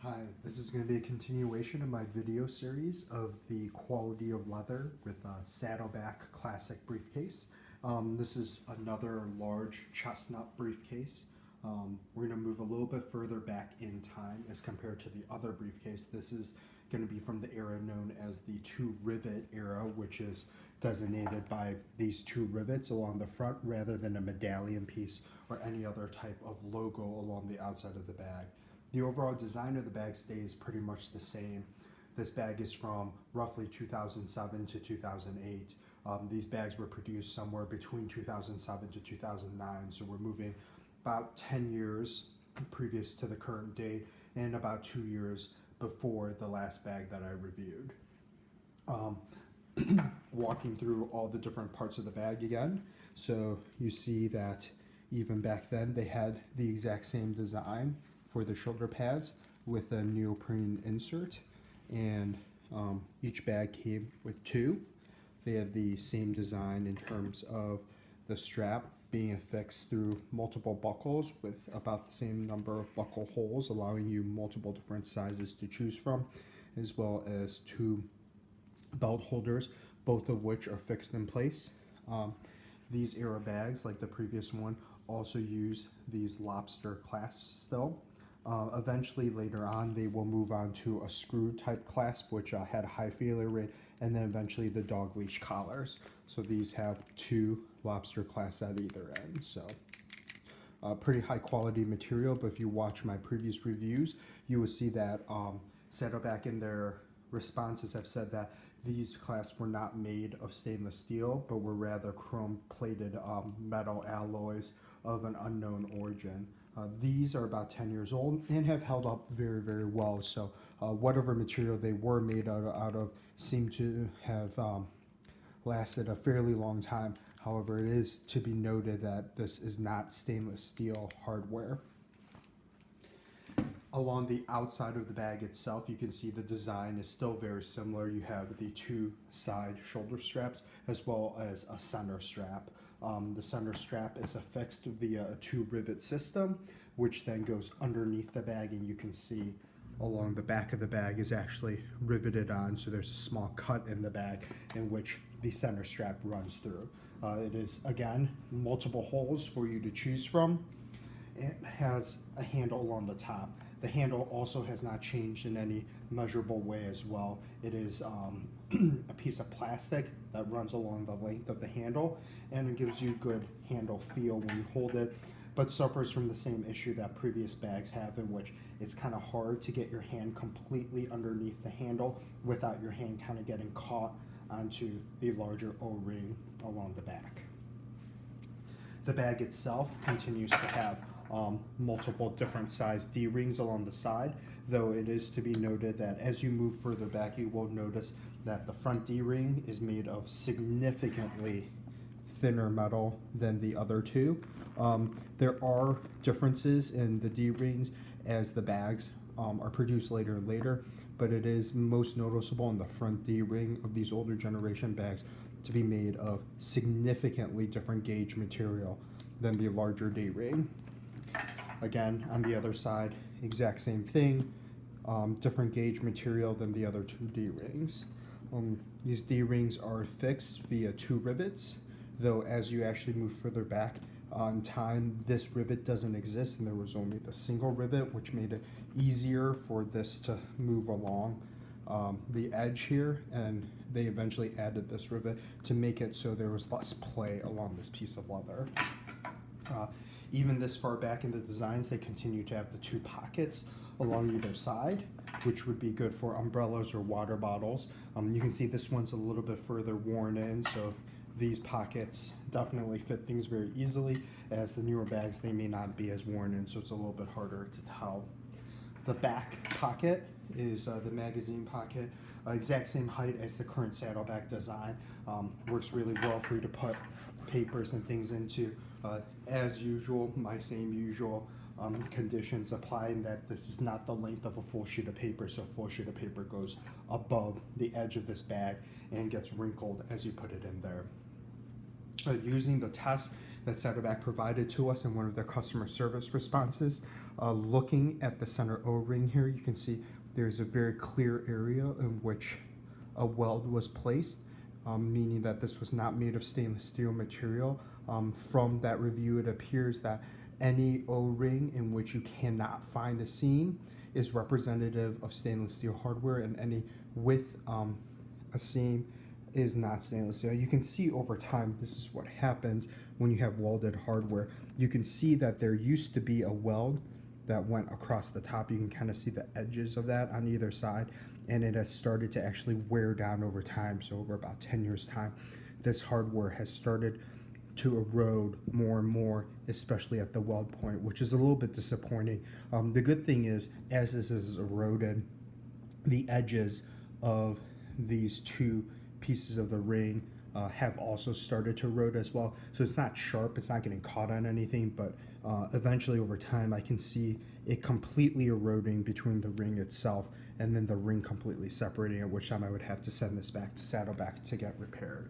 Hi, this is going to be a continuation of my video series of the quality of leather with a Saddleback classic briefcase. This is another large chestnut briefcase. We're going to move a little bit further back in time as compared to the other briefcase. This is going to be from the era known as the two rivet era, which is designated by these two rivets along the front rather than a medallion piece or any other type of logo along the outside of the bag. The overall design of the bag stays pretty much the same. This bag is from roughly 2007 to 2008. These bags were produced somewhere between 2007 to 2009, so we're moving about 10 years previous to the current date and about 2 years before the last bag that I reviewed. Walking through all the different parts of the bag again, so you see that even back then they had the exact same design for the shoulder pads with a neoprene insert, and each bag came with two. They had the same design in terms of the strap being affixed through multiple buckles with about the same number of buckle holes, allowing you multiple different sizes to choose from, as well as two belt holders, both of which are fixed in place. These era bags, like the previous one, also use these lobster clasps still. Eventually, later on, they will move on to a screw type clasp, which had a high failure rate, and then eventually the dog leash collars. So these have two lobster clasps at either end. So pretty high quality material, but if you watch my previous reviews, you will see that Saddleback in their responses have said that these clasps were not made of stainless steel, but were rather chrome plated metal alloys of an unknown origin. These are about 10 years old and have held up very, very well. So whatever material they were made out of seem to have lasted a fairly long time. However, it is to be noted that this is not stainless steel hardware. Along the outside of the bag itself, you can see the design is still very similar. You have the two side shoulder straps as well as a center strap. The center strap is affixed via a two rivet system, which then goes underneath the bag, and you can see along the back of the bag is actually riveted on, so there's a small cut in the bag in which the center strap runs through. It is, again, multiple holes for you to choose from. It has a handle on the top. The handle also has not changed in any measurable way as well. It is a piece of plastic that runs along the length of the handle, and it gives you good handle feel when you hold it, but suffers from the same issue that previous bags have, in which it's kind of hard to get your hand completely underneath the handle without your hand kind of getting caught onto the larger O-ring along the back. The bag itself continues to have multiple different size D-rings along the side, though it is to be noted that as you move further back, you will notice that the front D-ring is made of significantly thinner metal than the other two. There are differences in the D-rings as the bags are produced later and later, but it is most noticeable in the front D-ring of these older generation bags to be made of significantly different gauge material than the larger D-ring. Again, on the other side, exact same thing, different gauge material than the other two D-rings. These D-rings are fixed via two rivets, though as you actually move further back on time, this rivet doesn't exist, and there was only the single rivet, which made it easier for this to move along the edge here, and they eventually added this rivet to make it so there was less play along this piece of leather. Even this far back in the designs, they continue to have the two pockets along either side, which would be good for umbrellas or water bottles. You can see this one's a little bit further worn in, so these pockets definitely fit things very easily. As the newer bags, they may not be as worn in, so it's a little bit harder to tell. The back pocket is the magazine pocket, exact same height as the current Saddleback design. Works really well for you to put papers and things into. As usual, my same usual conditions apply, in that this is not the length of a full sheet of paper, so a full sheet of paper goes above the edge of this bag and gets wrinkled as you put it in there. Using the test that Saddleback provided to us in one of their customer service responses. Looking at the center O-ring here, you can see there's a very clear area in which a weld was placed, meaning that this was not made of stainless steel material. From that review, it appears that any O-ring in which you cannot find a seam is representative of stainless steel hardware, and any with a seam is not stainless steel. You can see over time, this is what happens when you have welded hardware. You can see that there used to be a weld that went across the top. You can kind of see the edges of that on either side, and it has started to actually wear down over time. So over about 10 years time, this hardware has started to erode more and more, especially at the weld point, which is a little bit disappointing. The good thing is, as this is eroded, the edges of these two pieces of the ring have also started to erode as well. So it's not sharp, it's not getting caught on anything, but eventually over time I can see it completely eroding between the ring itself and then the ring completely separating, at which time I would have to send this back to Saddleback to get repaired.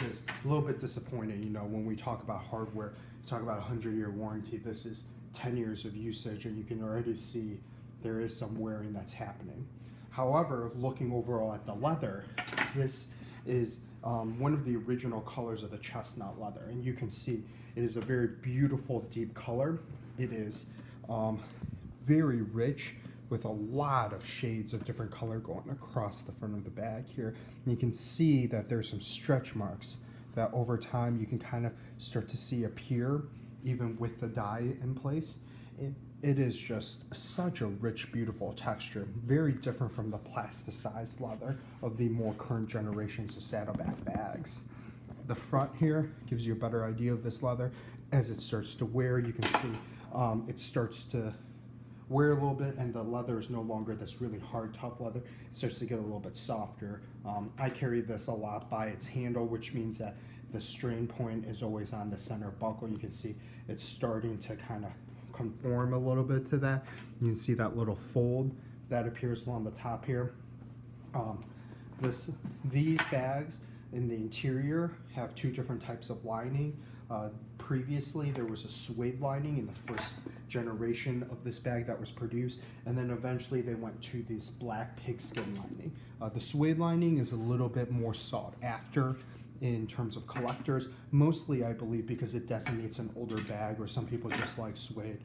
It's a little bit disappointing, you know, when we talk about hardware, talk about a 100-year warranty. This is 10 years of usage, and you can already see there is some wearing that's happening. However, looking overall at the leather, this is one of the original colors of the chestnut leather, and you can see it is a very beautiful deep color. It is very rich with a lot of shades of different color going across the front of the bag here. And you can see that there's some stretch marks that over time you can kind of start to see appear even with the dye in place. It is just such a rich, beautiful texture, very different from the plasticized leather of the more current generations of Saddleback bags. The front here gives you a better idea of this leather. As it starts to wear, you can see it starts to wear a little bit, and the leather is no longer this really hard, tough leather. It starts to get a little bit softer. I carry this a lot by its handle, which means that the strain point is always on the center buckle. You can see it's starting to kind of conform a little bit to that. You can see that little fold that appears along the top here. These bags in the interior have two different types of lining. Previously, there was a suede lining in the first generation of this bag that was produced, and then eventually they went to this black pigskin lining. The suede lining is a little bit more sought after in terms of collectors, mostly I believe because it designates an older bag, or some people just like suede.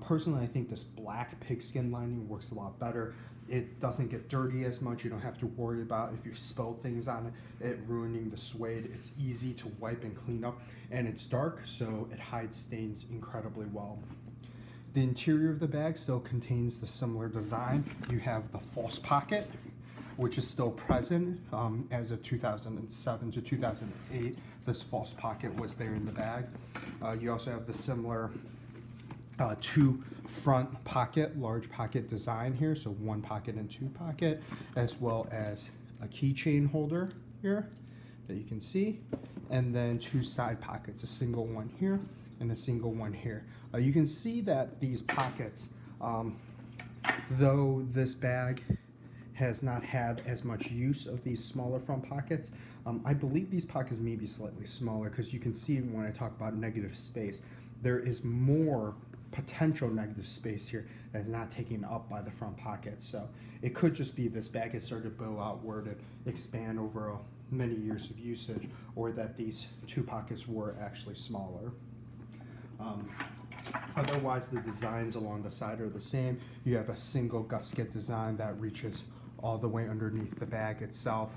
Personally, I think this black pigskin lining works a lot better. It doesn't get dirty as much. You don't have to worry about if you spill things on it ruining the suede. It's easy to wipe and clean up, and it's dark, so it hides stains incredibly well. The interior of the bag still contains the similar design. You have the false pocket, which is still present as of 2007 to 2008. This false pocket was there in the bag. You also have the similar two front pocket, large pocket design here, so one pocket and two pocket, as well as a keychain holder here that you can see, and then two side pockets, a single one here and a single one here. You can see that these pockets, though this bag has not had as much use of these smaller front pockets, I believe these pockets may be slightly smaller, because you can see when I talk about negative space, there is more potential negative space here that is not taken up by the front pocket. So it could just be this bag has started to bow outward and expand over many years of usage, or that these two pockets were actually smaller. Otherwise, the designs along the side are the same. You have a single gusset design that reaches all the way underneath the bag itself.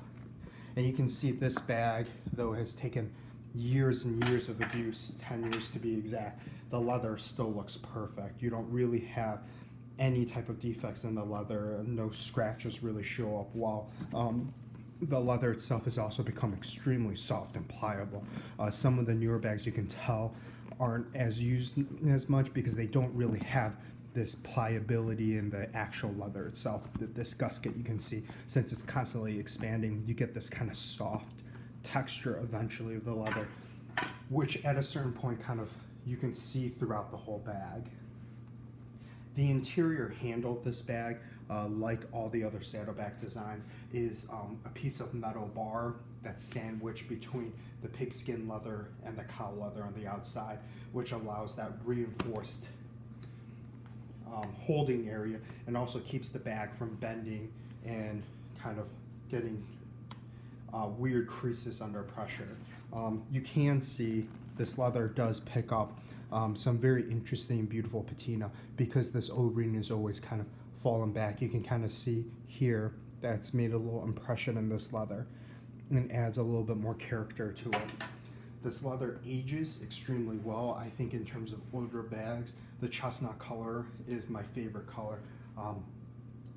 And you can see this bag, though, has taken years and years of abuse, 10 years to be exact. The leather still looks perfect. You don't really have any type of defects in the leather. No scratches really show up, while the leather itself has also become extremely soft and pliable. Some of the newer bags, you can tell, aren't as used as much because they don't really have this pliability in the actual leather itself. This gusset, you can see, since it's constantly expanding, you get this kind of soft texture eventually of the leather, which at a certain point kind of you can see throughout the whole bag. The interior handle of this bag, like all the other Saddleback designs, is a piece of metal bar that's sandwiched between the pigskin leather and the cow leather on the outside, which allows that reinforced holding area, and also keeps the bag from bending and kind of getting weird creases under pressure. You can see this leather does pick up some very interesting, beautiful patina because this O-ring is always kind of fallen back. You can kind of see here that's made a little impression in this leather and adds a little bit more character to it. This leather ages extremely well. I think in terms of older bags, the chestnut color is my favorite color.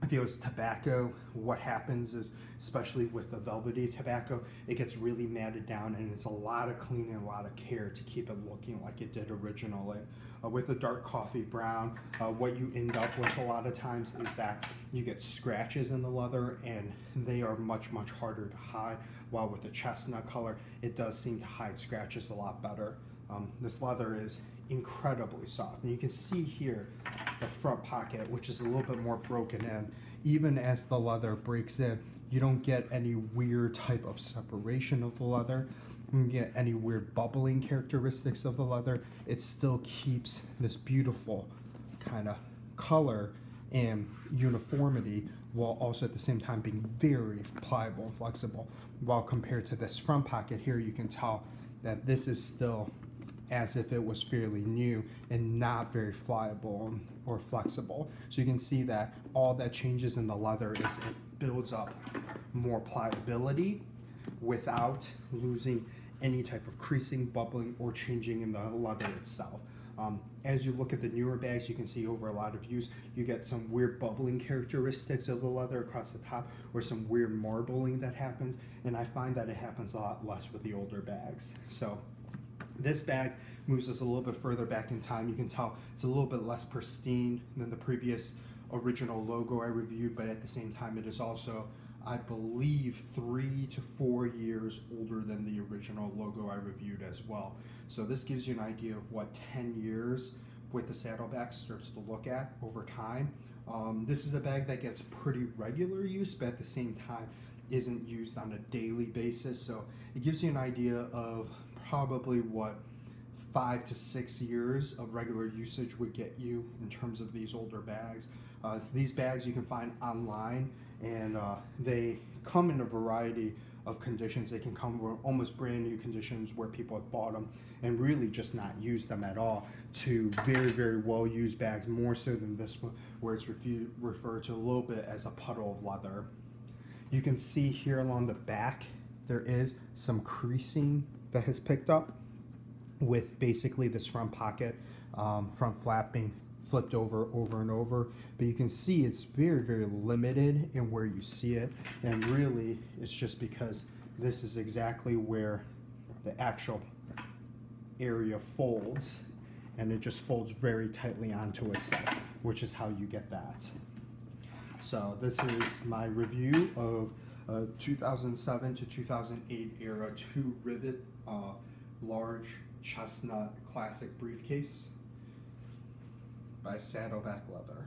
If it was tobacco, what happens is, especially with the velvety tobacco, it gets really matted down, and it's a lot of cleaning, a lot of care to keep it looking like it did originally. With the dark coffee brown, what you end up with a lot of times is that you get scratches in the leather, and they are much, much harder to hide, while with the chestnut color, it does seem to hide scratches a lot better. This leather is incredibly soft, and you can see here the front pocket, which is a little bit more broken in. Even as the leather breaks in, you don't get any weird type of separation of the leather. You don't get any weird bubbling characteristics of the leather. It still keeps this beautiful kind of color and uniformity, while also at the same time being very pliable and flexible. While compared to this front pocket here, you can tell that this is still as if it was fairly new and not very pliable or flexible. So you can see that all that changes in the leather is it builds up more pliability without losing any type of creasing, bubbling, or changing in the leather itself. As you look at the newer bags, you can see over a lot of use, you get some weird bubbling characteristics of the leather across the top, or some weird marbling that happens, and I find that it happens a lot less with the older bags. So this bag moves us a little bit further back in time. You can tell it's a little bit less pristine than the previous original logo I reviewed, but at the same time it is also, I believe, 3 to 4 years older than the original logo I reviewed as well. So this gives you an idea of what 10 years with the Saddleback starts to look at over time. This is a bag that gets pretty regular use, but at the same time isn't used on a daily basis. So it gives you an idea of probably what 5 to 6 years of regular usage would get you in terms of these older bags. These bags you can find online, and they come in a variety of conditions. They can come with almost brand new conditions where people have bought them and really just not used them at all, to very, very well used bags, more so than this one where it's referred to a little bit as a puddle of leather. You can see here along the back there is some creasing that has picked up with basically this front pocket, front flap being flipped over and over, but you can see it's very, very limited in where you see it, and really it's just because this is exactly where the actual area folds, and it just folds very tightly onto itself, which is how you get that. So this is my review of 2007 to 2008 era 2 Rivet large chestnut classic briefcase by Saddleback Leather.